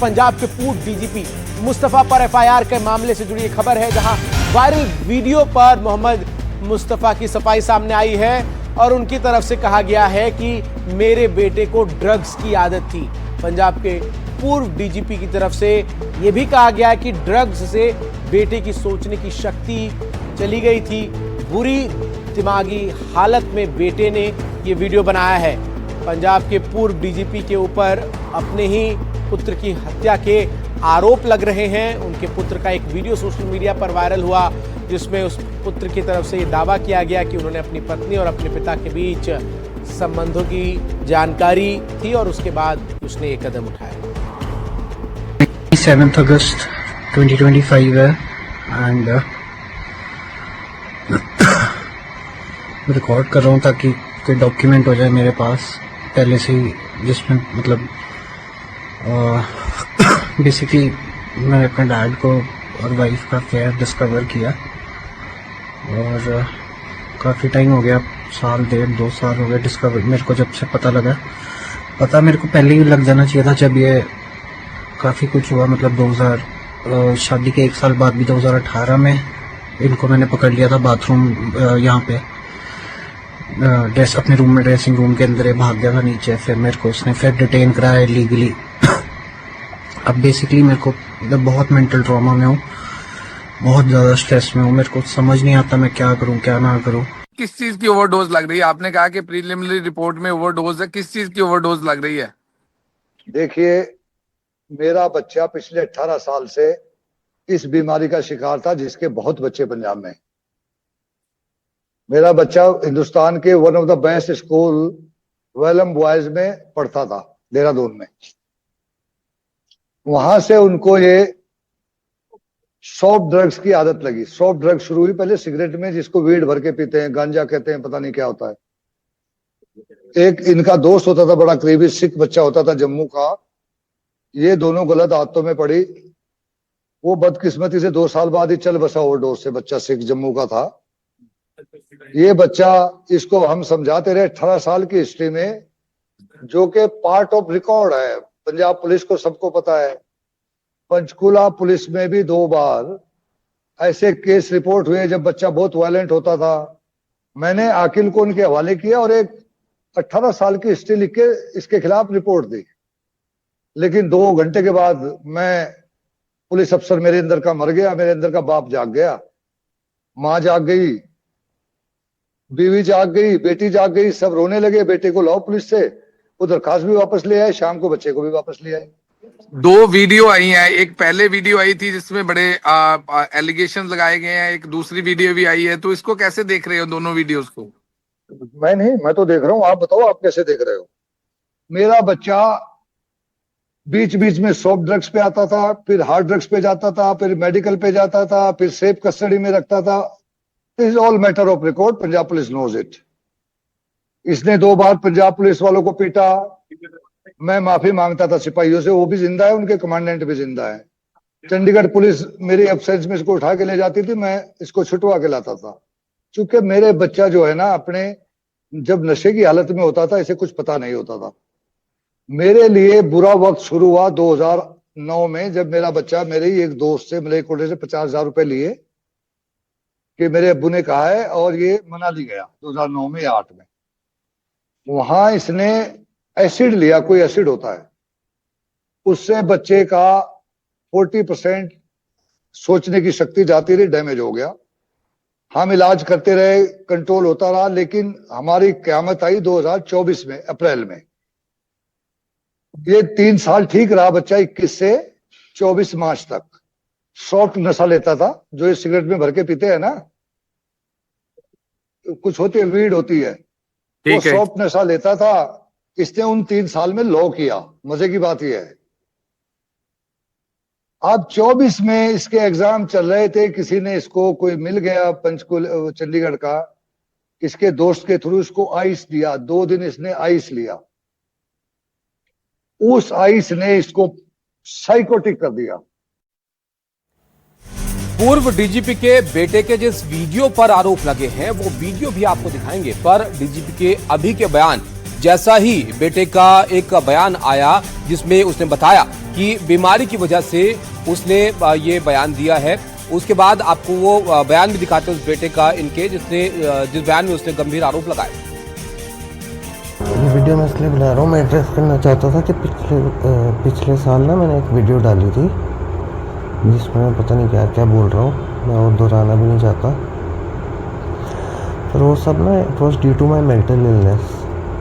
पंजाब के पूर्व डीजीपी मुस्तफा पर एफआईआर के मामले से जुड़ी खबर है, जहां वायरल वीडियो पर मोहम्मद मुस्तफा की सफाई सामने आई है और उनकी तरफ से कहा गया है कि मेरे बेटे को ड्रग्स की आदत थी। पंजाब के पूर्व डीजीपी की तरफ से यह भी कहा गया है कि ड्रग्स से बेटे की सोचने की शक्ति चली गई थी। बुरी दिमागी हालत में बेटे ने यह वीडियो बनाया है। पंजाब के पूर्व डीजीपी के ऊपर अपने ही पुत्र की हत्या के आरोप लग रहे हैं। उनके पुत्र का एक वीडियो सोशल मीडिया पर वायरल हुआ, जिसमें उस पुत्र की तरफ से यह दावा किया गया कि उन्होंने अपनी पत्नी और अपने पिता के बीच संबंधों की जानकारी थी और उसके बाद उसने एक कदम उठाया। 7 अगस्त 2025 है एंड रिकॉर्ड कर रहा हूँ ताकि कोई डॉक्यूमेंट हो जाए मेरे पास पहले से ही, जिसमें मतलब बेसिकली मैंने अपने डैड को और वाइफ का अफेयर डिस्कवर किया और काफ़ी टाइम हो गया, साल 1.5-2 साल हो गए डिस्कवर मेरे को जब से पता लगा। पता मेरे को पहले ही लग जाना चाहिए था जब ये काफ़ी कुछ हुआ, मतलब 2000 शादी के 1 साल बाद भी 2018 में इनको मैंने पकड़ लिया था बाथरूम यहाँ पे ड्रेस अपने रूम में, ड्रेसिंग रूम के अंदर भाग गया था नीचे। फिर मेरे को उसने फिर डिटेन कराया लीगली। अब बेसिकली मेरे को मतलब बहुत मेंटल ट्रॉमा में हूँ, बहुत ज़्यादा स्ट्रेस में हूँ। मेरे को समझ नहीं आता मैं क्या करूँ क्या ना करूँ। किस चीज की ओवरडोज लग रही है? आपने कहा कि प्रीलिमिनरी रिपोर्ट में ओवरडोज है, किस चीज की ओवरडोज लग रही है? देखिए, मेरा बच्चा पिछले 18 साल से इस बीमारी का शिकार था, जिसके बहुत बच्चे पंजाब में। मेरा बच्चा हिंदुस्तान के one of the best school Welham boys में पढ़ता था, देहरादून में। वहां से उनको ये सॉफ्ट ड्रग्स की आदत लगी। सॉफ्ट ड्रग्स शुरू हुई पहले सिगरेट में, जिसको वीड भर के पीते हैं, गांजा कहते हैं, पता नहीं क्या होता है। एक इनका दोस्त होता था बड़ा करीबी, सिख बच्चा होता था जम्मू का। ये दोनों गलत आदतों में पड़ी। वो बदकिस्मती से 2 साल बाद ही चल बसा ओवरडोज से। बच्चा सिख जम्मू का था। ये बच्चा, इसको हम समझाते रहे 18 साल की हिस्ट्री में, जो कि पार्ट ऑफ रिकॉर्ड है। पंजाब पुलिस को सबको पता है। पंचकुला पुलिस में भी 2 बार ऐसे केस रिपोर्ट हुए जब बच्चा बहुत वायलेंट होता था। मैंने आकिल को उनके हवाले किया और एक 18 साल की हिस्ट्री लिख के इसके खिलाफ रिपोर्ट दी। लेकिन 2 घंटे के बाद मैं, पुलिस अफसर मेरे अंदर का मर गया, मेरे अंदर का बाप जाग गया। माँ जाग गई, बीवी जाग गई, बेटी जाग गई, सब रोने लगे। बेटे को लाओ पुलिस से, वो दरखास्त भी वापस ले आए, शाम को बच्चे को भी वापस ले आए। 2 वीडियो आई हैं। एक पहले वीडियो आई थी जिसमें बड़े एलिगेशन लगाए गए हैं, एक दूसरी वीडियो भी आई है। तो इसको कैसे देख रहे हो दोनों वीडियोस को? मैं नहीं, मैं तो देख रहा हूँ। आप बताओ आप कैसे देख रहे हो? मेरा बच्चा बीच बीच में सॉफ्ट ड्रग्स पे आता था, फिर हार्ड ड्रग्स पे जाता था, फिर मेडिकल पे जाता था, फिर सेफ कस्टडी में रखता था। This is all matter of record. Punjab police knows it. इसने 2 बार पंजाब पुलिस वालों को पीटा। मैं माफी मांगता था सिपाहियों से, वो भी जिंदा है, उनके कमांडेंट भी जिंदा है। चंडीगढ़ पुलिस मेरी एब्सेंस में इसको उठा के ले जाती थी, मैं इसको छुटवा के लाता था। क्योंकि मेरे बच्चा जो है ना, अपने जब नशे की हालत में होता था, इसे कुछ पता नहीं होता था। मेरे लिए बुरा वक्त शुरू हुआ 2009 में, जब मेरा बच्चा मेरे ही एक दोस्त से मलेरकोटे से 50,000 रुपए लिए कि मेरे अब्बू ने कहा है, और ये मनाली गया 2009 में या 8 में। वहां इसने एसिड लिया, कोई एसिड होता है, उससे बच्चे का 40% सोचने की शक्ति जाती रही, डैमेज हो गया। हम इलाज करते रहे, कंट्रोल होता रहा, लेकिन हमारी क़यामत आई 2024 में अप्रैल में। ये 3 साल ठीक रहा बच्चा, 21 से 24 मार्च तक। सॉफ्ट नशा लेता था, जो ये सिगरेट में भर के पीते हैं ना, कुछ होती है, वीड होती है, वो सॉफ्ट नशा लेता था। इसने उन 3 साल में लॉ किया। मजे की बात यह है, अब 24 में इसके एग्जाम चल रहे थे। किसी ने इसको, कोई मिल गया पंचकुला चंडीगढ़ का, इसके दोस्त के थ्रू इसको आइस दिया। 2 दिन इसने आइस लिया। उस आइस ने इसको साइकोटिक कर दिया। पूर्व डीजीपी के बेटे के जिस वीडियो पर आरोप लगे हैं, वो वीडियो भी आपको दिखाएंगे। पर डीजीपी के अभी के बयान जैसा ही बेटे का एक बयान आया जिसमें उसने बताया कि बीमारी की वजह से उसने ये बयान दिया है, उसके बाद आपको वो बयान भी दिखाते हैं उस बेटे का इनके जिस बयान में उसने गंभीर आरोप लगाए। ये वीडियो मैं इसलिए बना रहा हूँ, मैं एड्रेस करना चाहता था कि पिछले साल ना मैंने एक वीडियो डाली थी जिसमें मैं पता नहीं क्या क्या बोल रहा हूँ, मैं और दोहराना भी नहीं चाहता। पर वो सब ना it was due to my mental illness.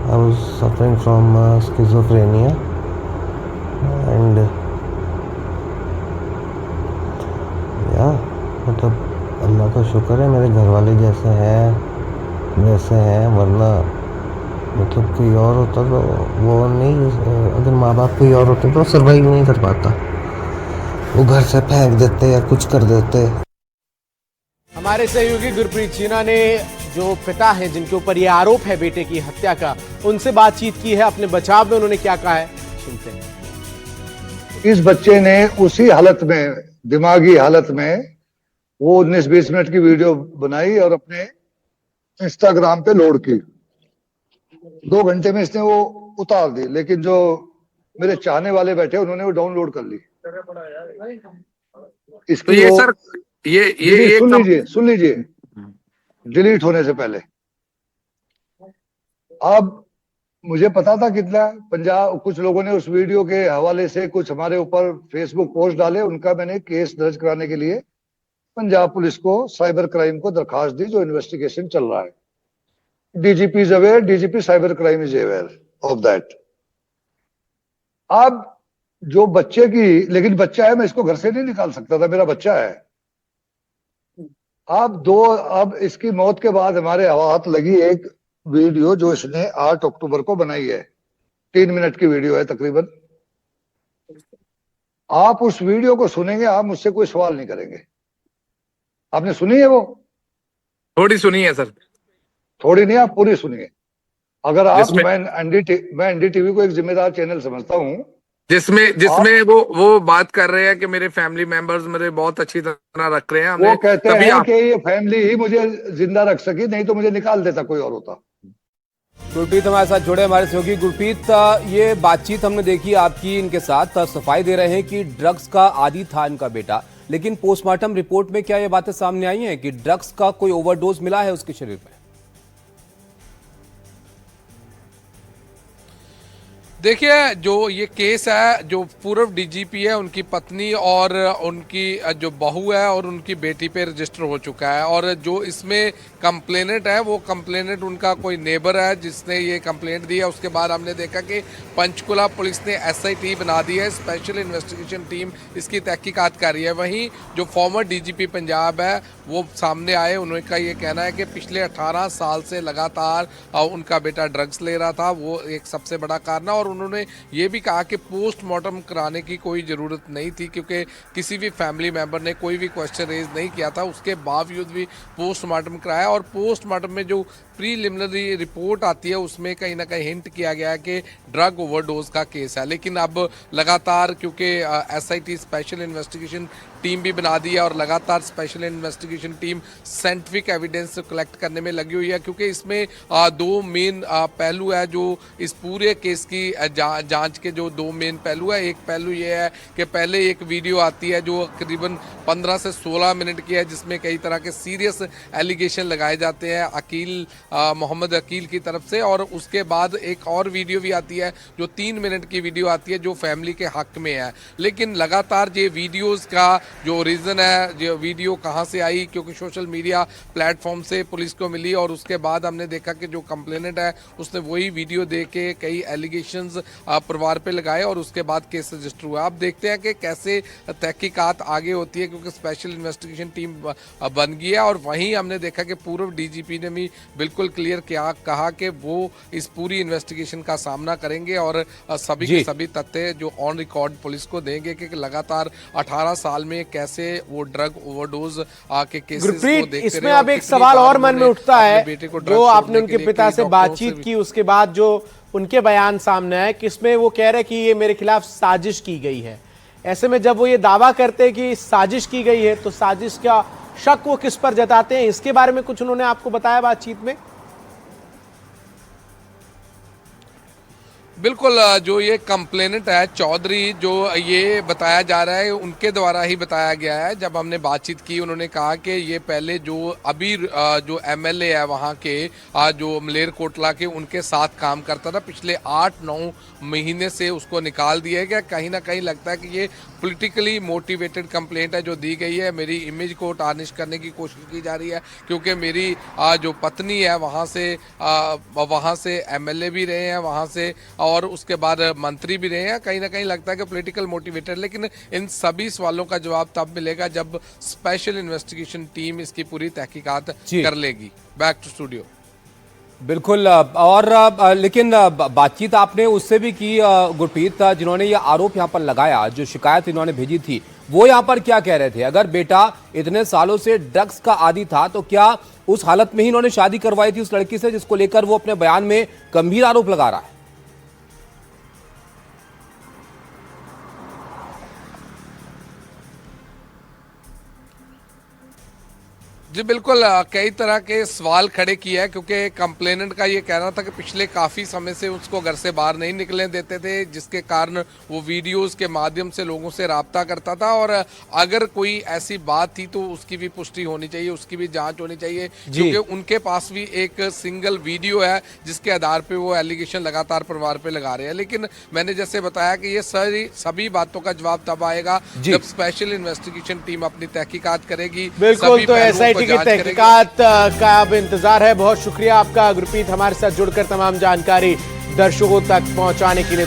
I was suffering from schizophrenia and या मतलब अल्लाह का शुक्र है मेरे घर वाले जैसे हैं वैसे हैं, वरना मतलब कोई और होता तो वो नहीं, अगर माँ बाप कोई और होते तो सर्वाइव नहीं कर पाता, वो घर से फेंक देते या कुछ कर देते। हमारे सहयोगी गुरप्रीत जीना ने जो पिता हैं जिनके ऊपर ये आरोप है बेटे की हत्या का, उनसे बातचीत की है, अपने बचाव में उन्होंने क्या कहा है सुनते हैं। इस बच्चे ने उसी हालत में, दिमागी हालत में, वो 19-20 मिनट की वीडियो बनाई और अपने इंस्टाग्राम पे लोड की। 2 घंटे में इसने वो उतार दी, लेकिन जो मेरे चाहने वाले बैठे उन्होंने वो डाउनलोड कर ली। इसकी तो ये सर ये सुन लीजिए डिलीट होने से पहले। अब मुझे पता था कितना पंजाब, कुछ लोगों ने उस वीडियो के हवाले से कुछ हमारे ऊपर फेसबुक पोस्ट डाले, उनका मैंने केस दर्ज कराने के लिए पंजाब पुलिस को, साइबर क्राइम को दरखास्त दी, जो इन्वेस्टिगेशन चल रहा है। DGP is aware, DGP cyber crime is aware of that. अब जो बच्चे की, लेकिन बच्चा है, मैं इसको घर से नहीं निकाल सकता था, मेरा बच्चा है। अब इसकी मौत के बाद हमारे हाथ लगी एक वीडियो जो इसने 8 अक्टूबर को बनाई है, 3 मिनट की वीडियो है तकरीबन। आप उस वीडियो को सुनेंगे, आप मुझसे कोई सवाल नहीं करेंगे। आपने सुनी है वो? थोड़ी सुनी है सर। थोड़ी नहीं, आप पूरी सुनिए। अगर आप, जिसमें- मैं एनडीटीवी को एक जिम्मेदार चैनल समझता हूं, जिसमें वो बात कर रहे हैं कि मेरे फैमिली मेंबर्स मेरे बहुत अच्छी तरह रख रहे हैं, वो कहते तभी हैं कि ये फैमिली ही मुझे जिंदा रख सकी, नहीं तो मुझे निकाल देता कोई और होता। गुरप्रीत हमारे साथ जुड़े, हमारे सहयोगी। गुरप्रीत, ये बातचीत हमने देखी आपकी इनके साथ, सफाई दे रहे हैं कि ड्रग्स का आदी था इनका बेटा, लेकिन पोस्टमार्टम रिपोर्ट में क्या ये बातें सामने आई हैं कि ड्रग्स का कोई ओवरडोज मिला है उसके शरीर में? देखिए, जो ये केस है, जो पूर्व डीजीपी है, उनकी पत्नी और उनकी जो बहू है और उनकी बेटी पे रजिस्टर हो चुका है। और जो इसमें कंप्लेनेंट है, वो कंप्लेनेंट उनका कोई नेबर है जिसने ये कंप्लेंट दी है। उसके बाद हमने देखा कि पंचकुला पुलिस ने SIT बना दी है, स्पेशल इन्वेस्टिगेशन टीम इसकी तहकीकात कर रही है। वहीं जो फॉर्मर डीजीपी पंजाब है वो सामने आए, उनका ये कहना है कि पिछले 18 साल से लगातार उनका बेटा ड्रग्स ले रहा था, वो एक सबसे बड़ा कारण है। और उन्होंने ये भी कहा कि पोस्टमार्टम कराने की कोई ज़रूरत नहीं थी, क्योंकि किसी भी फैमिली मेंबर ने कोई भी क्वेश्चन रेज नहीं किया था, उसके बावजूद भी पोस्टमार्टम कराया। और पोस्टमार्टम में जो प्रीलिमिनरी रिपोर्ट आती है उसमें कहीं ना कहीं हिंट किया गया है कि ड्रग ओवरडोज का केस है। लेकिन अब लगातार, क्योंकि SIT स्पेशल इन्वेस्टिगेशन टीम भी बना दी है और लगातार special investigation team scientific evidence collect करने में लगी हुई है, क्योंकि इसमें 2 मेन पहलू है जो इस पूरे केस की जांच के जो 2 मेन पहलू है। एक पहलू ये है कि पहले एक वीडियो आती है जो करीबन 15 से 16 मिनट की है, जिसमें कई तरह के सीरियस एलिगेशन लगाए जाते हैं मोहम्मद अकील की तरफ से। और उसके बाद एक और वीडियो भी आती है जो 3 मिनट की वीडियो आती है जो फैमिली के हक में है। लेकिन लगातार ये वीडियोस का जो रीज़न है, जो वीडियो कहाँ से आई, क्योंकि सोशल मीडिया प्लेटफॉर्म से पुलिस को मिली और उसके बाद हमने देखा कि जो कंप्लेनेंट है उसने वही वीडियो देख के कई एलिगेशंस परिवार पे लगाए और उसके बाद केस रजिस्टर हुआ। आप देखते हैं कि कैसे तहकीकात आगे होती है, क्योंकि स्पेशल इन्वेस्टिगेशन टीम बन गई है। और वहीं हमने देखा कि पूर्व डीजीपी ने भी बिल्कुल क्लियर कहा कि वो इस पूरी इन्वेस्टिगेशन का सामना करेंगे और सभी के सभी तथ्य जो ऑन रिकॉर्ड पुलिस को देंगे कि लगातार 18 साल में कैसे वो ड्रग ओवरडोज के केसेस को देखते रहे। इसमें अब एक सवाल और मन में उठता है, जो आपने उनके पिता से बातचीत की उसके बाद जो उनके बयान सामने आए, किसमें वो कह रहे कि ये मेरे खिलाफ साजिश की गई है। ऐसे में जब वो ये दावा करते कि साजिश की गई है तो साजिश का शक वो किस पर जताते हैं, इसके बारे में कुछ उन्होंने आपको बताया बातचीत में? बिल्कुल जो ये कंप्लेनेंट है चौधरी, जो ये बताया जा रहा है उनके द्वारा ही बताया गया है। जब हमने बातचीत की उन्होंने कहा कि ये पहले जो अभी जो एमएलए है वहाँ के जो मलेरकोटला के, उनके साथ काम करता था। पिछले 8-9 महीने से उसको निकाल दिया गया। कहीं ना कहीं लगता है कि ये पॉलिटिकली मोटिवेटेड कंप्लेंट है जो दी गई है। मेरी इमेज को टार्निश करने की कोशिश की जा रही है, क्योंकि मेरी जो पत्नी है वहाँ से एमएलए भी रहे हैं, वहाँ से और उसके बाद मंत्री भी रहे हैं। कहीं ना कहीं लगता है कि पॉलिटिकल मोटिवेटेड, लेकिन इन सभी सवालों का जवाब तब मिलेगा जब स्पेशल इन्वेस्टिगेशन टीम इसकी पूरी तहकीकात कर लेगी। Back to studio. बिल्कुल। और लेकिन बातचीत आपने उससे भी की गुरप्रीत, जिन्होंने ये आरोप यहाँ पर लगाया, जो शिकायत इन्होंने भेजी थी, वो यहाँ पर क्या कह रहे थे? अगर बेटा इतने सालों से ड्रग्स का आदी था तो क्या उस हालत में ही इन्होंने शादी करवाई थी उस लड़की से, जिसको लेकर वो अपने बयान में गंभीर आरोप लगा रहा है? जी बिल्कुल, कई तरह के सवाल खड़े किए हैं, क्योंकि कंप्लेनेंट का ये कहना था कि पिछले काफ़ी समय से उसको घर से बाहर नहीं निकलने देते थे, जिसके कारण वो वीडियोस के माध्यम से लोगों से राब्ता करता था। और अगर कोई ऐसी बात थी तो उसकी भी पुष्टि होनी चाहिए, उसकी भी जांच होनी चाहिए, क्योंकि उनके पास भी एक सिंगल वीडियो है जिसके आधार पर वो एलिगेशन लगातार परिवार पर लगा रहे हैं। लेकिन मैंने जैसे बताया कि ये सभी बातों का जवाब तब आएगा जब स्पेशल इन्वेस्टिगेशन टीम अपनी तहकीकात करेगी। बिल्कुल, तो एसआईटी की तहकीकात का अब इंतजार है। बहुत शुक्रिया आपका गुरप्रीत, हमारे साथ जुड़कर तमाम जानकारी दर्शकों तक पहुंचाने के लिए।